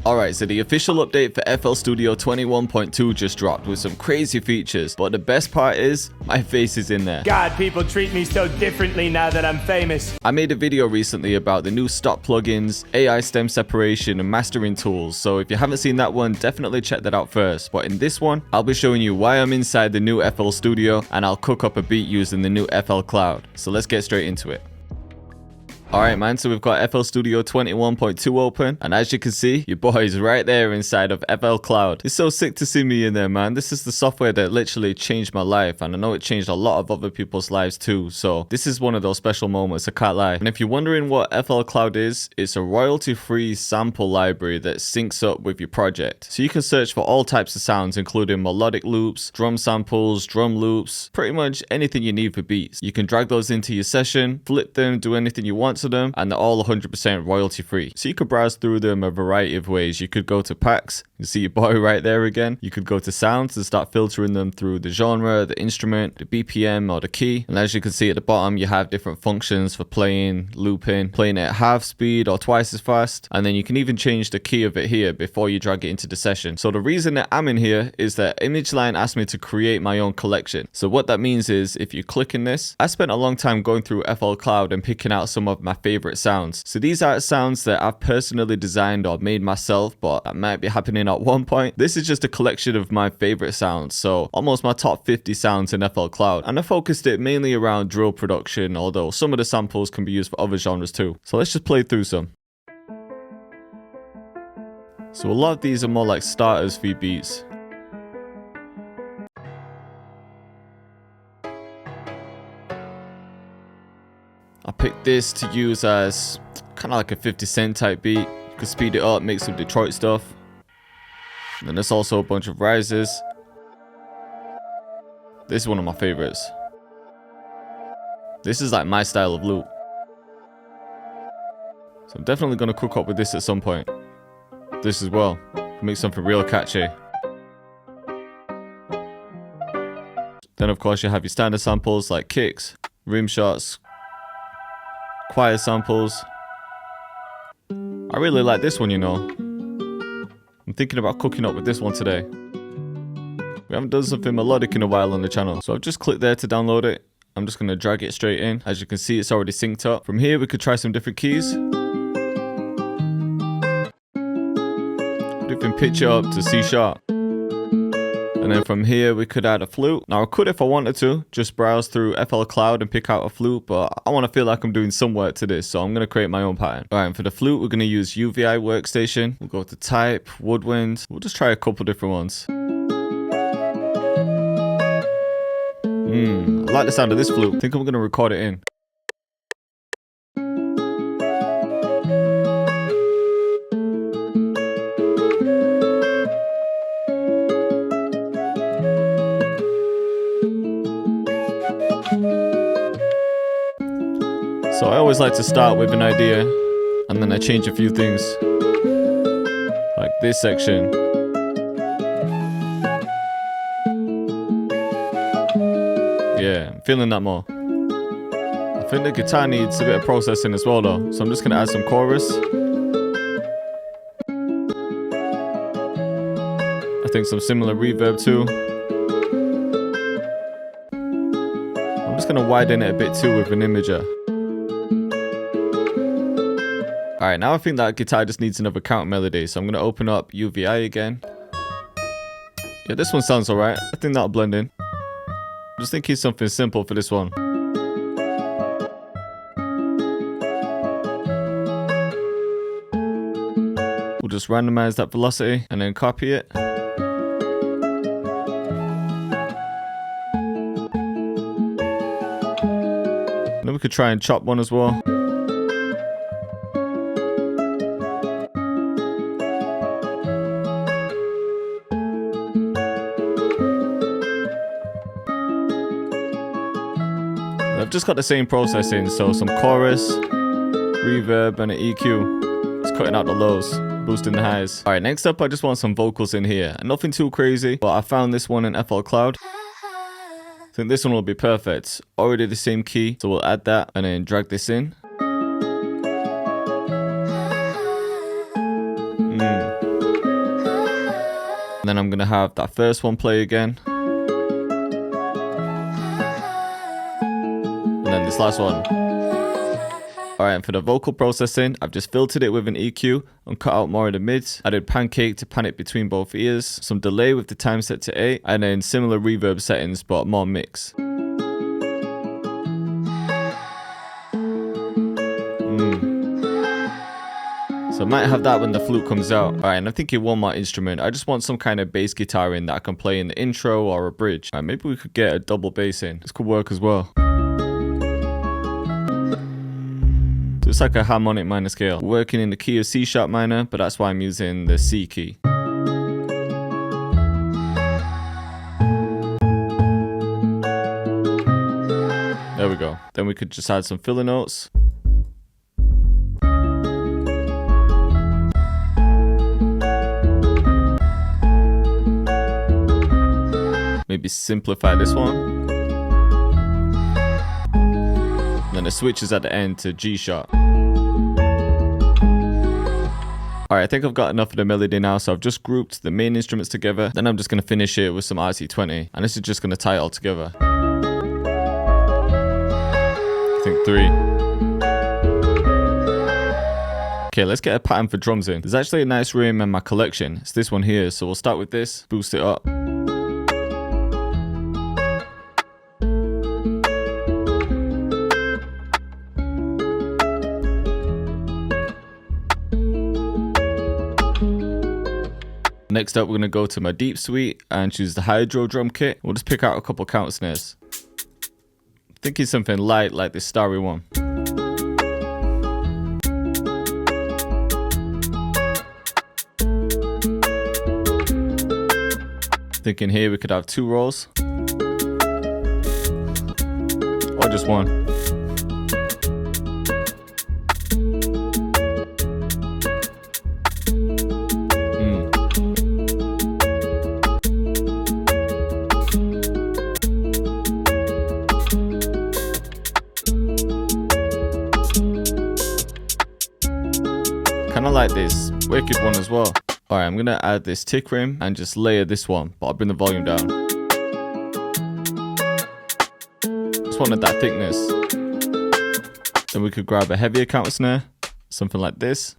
Alright, so the official update for FL Studio 21.2 just dropped with some crazy features, but the best part is, my face is in there. God, people treat me so differently now that I'm famous. I made a video recently about the new stock plugins, AI stem separation and mastering tools, so if you haven't seen that one, definitely check that out first. But in this one, I'll be showing you why I'm inside the new FL Studio and I'll cook up a beat using the new FL Cloud. So let's get straight into it. Alright man, so we've got FL Studio 21.2 open, and as you can see, your boy is right there inside of FL Cloud. It's so sick to see me in there, man. This is the software that literally changed my life, and I know it changed a lot of other people's lives too, so this is one of those special moments, I can't lie. And if you're wondering what FL Cloud is, it's a royalty-free sample library that syncs up with your project. So you can search for all types of sounds, including melodic loops, drum samples, drum loops, pretty much anything you need for beats. You can drag those into your session, flip them, do anything you want to them, and they're all 100% royalty free. So you could browse through them a variety of ways. You could go to Percs, you see your boy right there again. You could go to sounds and start filtering them through the genre, the instrument, the BPM, or the key. And as you can see at the bottom, you have different functions for playing, looping, playing it at half speed or twice as fast. And then you can even change the key of it here before you drag it into the session. So the reason that I'm in here is that ImageLine asked me to create my own collection. So what that means is if you click in this, I spent a long time going through FL Cloud and picking out some of my favorite sounds. So these are sounds that I've personally designed or made myself, but that might be happening at one point. This is just a collection of my favorite sounds, so almost my top 50 sounds in FL Cloud, and I focused it mainly around drill production, although some of the samples can be used for other genres too. So let's just play through some. So a lot of these are more like starters for your beats. I picked this to use as kind of like a 50 Cent type beat. You could speed it up, make some Detroit stuff. And then there's also a bunch of rises. This is one of my favorites. This is like my style of loop. So I'm definitely going to cook up with this at some point. This as well. Make something real catchy. Then of course you have your standard samples like kicks, rim shots, choir samples. I really like this one, you know. I'm thinking about cooking up with this one today. We haven't done something melodic in a while on the channel, so I've just clicked there to download it. I'm just going to drag it straight in. As you can see, it's already synced up. From here, we could try some different keys. Could even pitch it up to C sharp. And then from here, we could add a flute. Now, I could, if I wanted to, just browse through FL Cloud and pick out a flute, but I want to feel like I'm doing some work to this, so I'm going to create my own pattern. All right, and for the flute, we're going to use UVI workstation. We'll go to type, woodwind. We'll just try a couple different ones. I like the sound of this flute. I think I'm going to record it in. So I always like to start with an idea and then I change a few things. Like this section. Yeah, I'm feeling that more. I think the guitar needs a bit of processing as well though. So I'm just going to add some chorus. I think some similar reverb too. I'm just going to widen it a bit too with an imager. Alright, now I think that guitar just needs another count melody, so I'm going to open up UVI again. Yeah, this one sounds alright. I think that'll blend in. I'm just thinking something simple for this one. We'll just randomize that velocity and then copy it. And then we could try and chop one as well. I've just got the same processing, so some chorus, reverb, and an EQ. Just cutting out the lows, boosting the highs. Alright, next up I just want some vocals in here. Nothing too crazy, but I found this one in FL Cloud. I think this one will be perfect. Already the same key, so we'll add that and then drag this in. Then I'm gonna have that first one play again. And then this last one. Alright, and for the vocal processing, I've just filtered it with an EQ and cut out more of the mids. Added pancake to pan it between both ears. Some delay with the time set to 8. And then similar reverb settings, but more mix. So I might have that when the flute comes out. Alright, and I'm thinking one more instrument. I just want some kind of bass guitar in that I can play in the intro or a bridge. Alright, maybe we could get a double bass in. This could work as well. So it's like a harmonic minor scale. Working in the key of C sharp minor, but that's why I'm using the C key. There we go. Then we could just add some filler notes. Maybe simplify this one. And then the switches at the end to G sharp. Alright, I think I've got enough of the melody now, so I've just grouped the main instruments together. Then I'm just going to finish it with some RC20. And this is just going to tie it all together. I think 3. Okay, let's get a pattern for drums in. There's actually a nice rhythm in my collection. It's this one here, so we'll start with this, boost it up. Next up, we're going to go to my deep suite and choose the hydro drum kit. We'll just pick out a couple counter snares. Thinking something light like this starry one. Thinking here we could have 2 rolls. Or just one. Kind of like this wicked one as well. Alright, I'm gonna add this tick rim and just layer this one, but I'll bring the volume down. Just wanted that thickness. Then we could grab a heavier counter snare, something like this.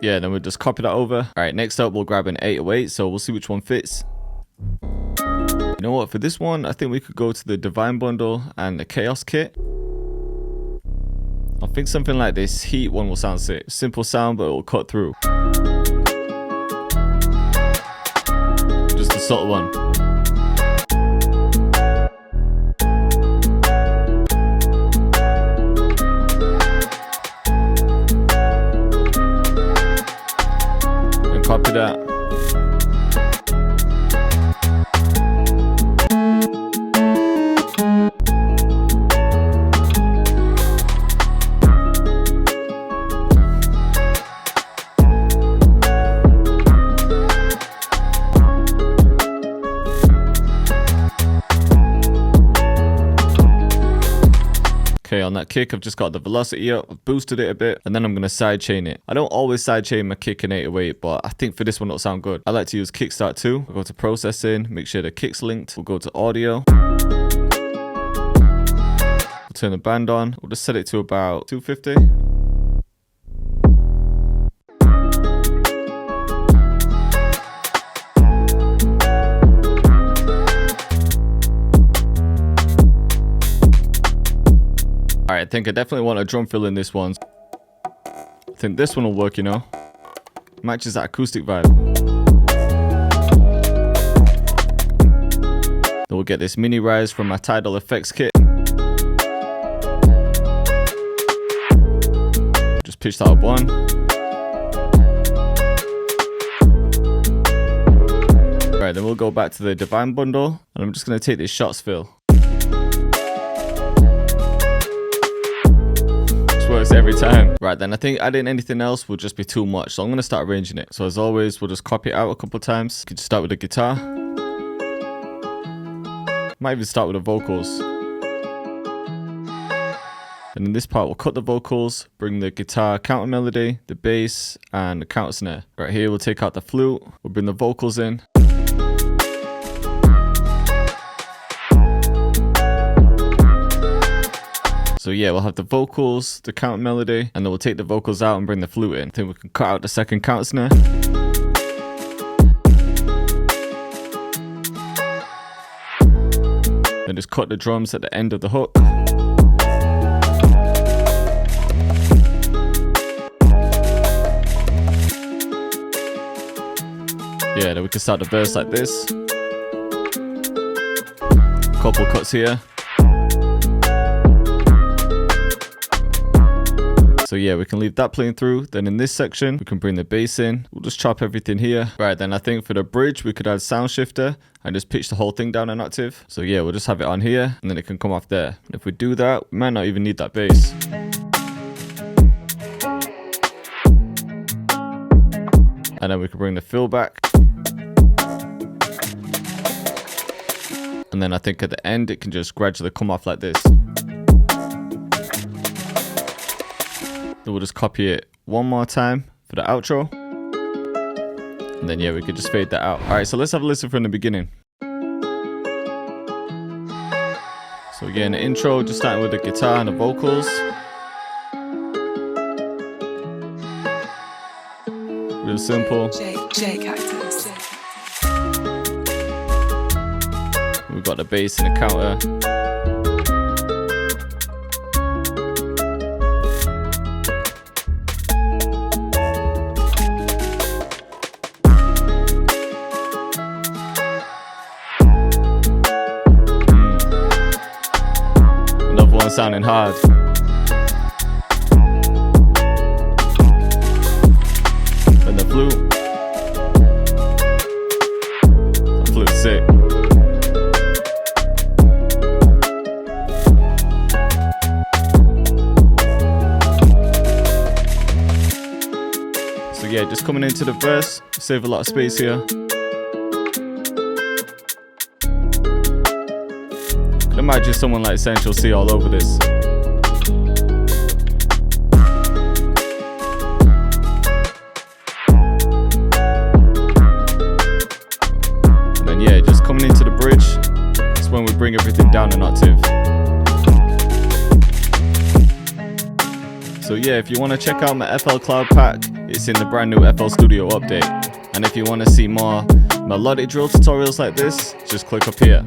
Yeah, then we'll just copy that over. Alright, next up we'll grab an 808, so we'll see which one fits. You know what, for this one, I think we could go to the Divine Bundle and the Chaos Kit. I think something like this Heat one will sound sick. Simple sound, but it will cut through. Just a subtle one. And copy that. Okay, on that kick, I've just got the velocity up, I've boosted it a bit, and then I'm going to sidechain it. I don't always sidechain my kick in 808, but I think for this one it'll sound good. I like to use kickstart too. We'll go to processing, make sure the kick's linked. We'll go to audio. We'll turn the band on. We'll just set it to about 250. Alright, I think I definitely want a drum fill in this one. I think this one will work, you know. Matches that acoustic vibe. Then we'll get this mini rise from my Tidal effects kit. Just pitch that up 1. Right, then we'll go back to the Divine Bundle, and I'm just going to take this shots fill. Works every time. Right, then I think adding anything else would just be too much, so I'm going to start arranging it. So as always, we'll just copy it out a couple of times. You could start with the guitar. Might even start with the vocals. And in this part, we'll cut the vocals, bring the guitar counter melody, the bass, and the counter snare. Right here, we'll take out the flute, we'll bring the vocals in. So yeah, we'll have the vocals, the counter melody, and then we'll take the vocals out and bring the flute in. Then we can cut out the second counter snare. Then just cut the drums at the end of the hook. Yeah, then we can start the verse like this. Couple cuts here. So yeah, we can leave that playing through. Then in this section, we can bring the bass in. We'll just chop everything here. Right, then I think for the bridge, we could add sound shifter and just pitch the whole thing down an octave. So yeah, we'll just have it on here and then it can come off there. And if we do that, we might not even need that bass. And then we can bring the fill back. And then I think at the end, it can just gradually come off like this. Then we'll just copy it one more time for the outro. And then yeah, we could just fade that out. All right, so let's have a listen from the beginning. So again, the intro, just starting with the guitar and the vocals. Real simple. Cactus. We've got the bass and the counter. Another one sounding hard. And the flute. The flute's sick. So yeah, just coming into the verse, save a lot of space here. Could imagine someone like Central C all over this. And then yeah, just coming into the bridge, that's when we bring everything down an octave. So yeah, if you want to check out my FL Cloud pack, it's in the brand new FL Studio update. And if you want to see more melodic drill tutorials like this, just click up here.